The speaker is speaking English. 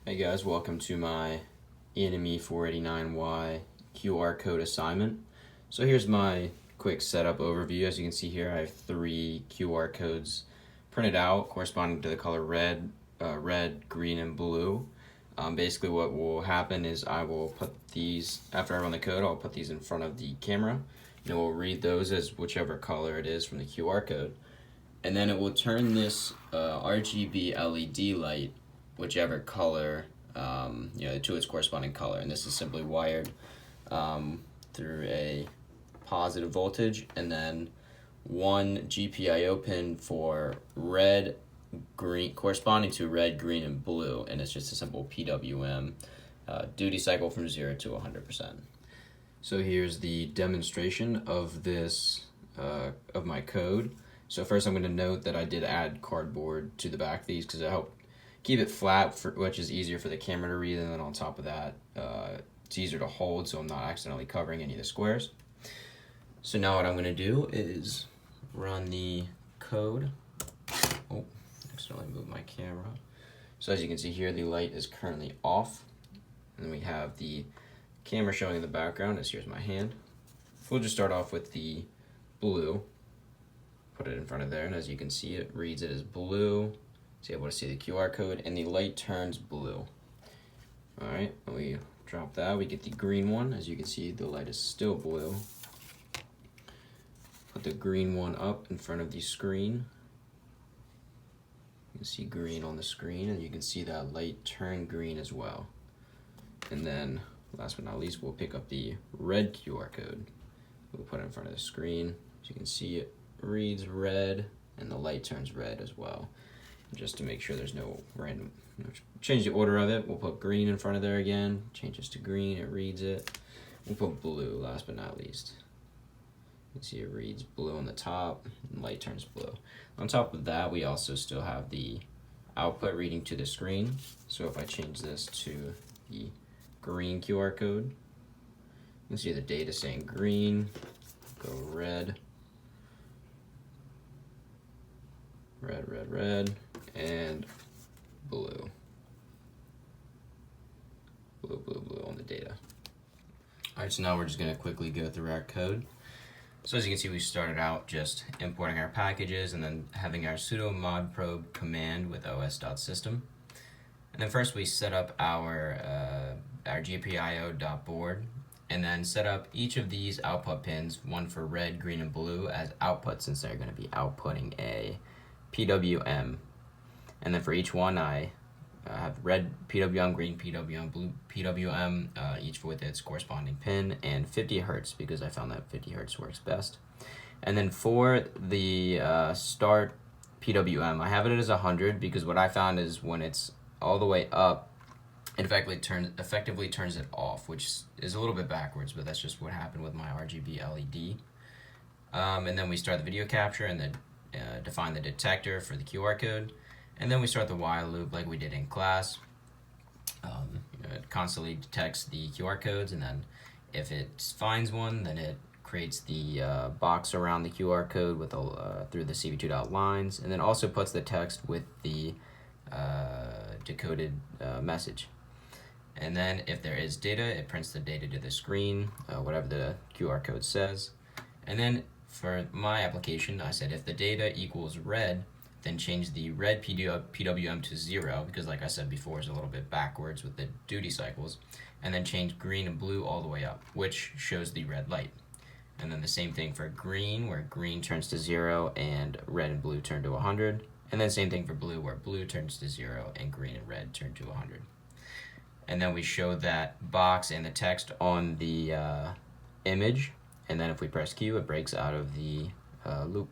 Hey guys, welcome to my ENME489Y QR code assignment. So here's my quick setup overview. As you can see here, I have 3 QR codes printed out corresponding to the color red, green, and blue. Basically what will happen is I will put these, after I run the code, I'll put these in front of the camera, and it will read those as whichever color it is from the QR code. And then it will turn this RGB LED light whichever color, to its corresponding color. And this is simply wired through a positive voltage, and then one GPIO pin for red, green, corresponding to red, green, and blue. And it's just a simple PWM duty cycle from 0 to 100%. So here's the demonstration of this, of my code. So first I'm going to note that I did add cardboard to the back of these because it helped keep it flat, which is easier for the camera to read, and then on top of that, it's easier to hold so I'm not accidentally covering any of the squares. So now what I'm going to do is run the code. Oh, accidentally moved my camera. So as you can see here, the light is currently off, and then we have the camera showing in the background as here's my hand. We'll just start off with the blue. Put it in front of there, and as you can see, it reads it as blue. So you're able to see the QR code, and the light turns blue. Alright, when we drop that, we get the green one. As you can see, the light is still blue. Put the green one up in front of the screen. You can see green on the screen, and you can see that light turn green as well. And then, last but not least, we'll pick up the red QR code. We'll put it in front of the screen. As you can see, it reads red, and the light turns red as well. Just to make sure there's no random, change the order of it. We'll put green in front of there again, changes to green, it reads it. We'll put blue last but not least. You can see it reads blue on the top, and light turns blue. On top of that, we also still have the output reading to the screen. So if I change this to the green QR code, you can see the data saying green, go red, red, and blue. Blue on the data. Alright, so now we're just going to quickly go through our code. So as you can see, we started out just importing our packages and then having our sudo modprobe command with os.system. And then first we set up our GPIO.board, and then set up each of these output pins, one for red, green, and blue, as outputs, since they're going to be outputting a PWM. And then for each one, I have red PWM, green PWM, blue PWM, each with its corresponding pin, and 50 Hertz, because I found that 50 Hertz works best. And then for the start PWM, I have it as 100, because what I found is when it's all the way up, it effectively turns it off, which is a little bit backwards, but that's just what happened with my RGB LED. And then we start the video capture, and then define the detector for the QR code, and then we start the while loop like we did in class. It constantly detects the QR codes, and then if it finds one, then it creates the box around the QR code with through the CV2 lines, and then also puts the text with the decoded message. And then if there is data, it prints the data to the screen, whatever the QR code says. And then for my application, I said if the data equals red, then change the red PWM to 0, because like I said before, it's a little bit backwards with the duty cycles, and then change green and blue all the way up, which shows the red light. And then the same thing for green, where green turns to 0 and red and blue turn to 100. And then same thing for blue, where blue turns to 0 and green and red turn to 100. And then we show that box and the text on the image. And then if we press Q, it breaks out of the loop.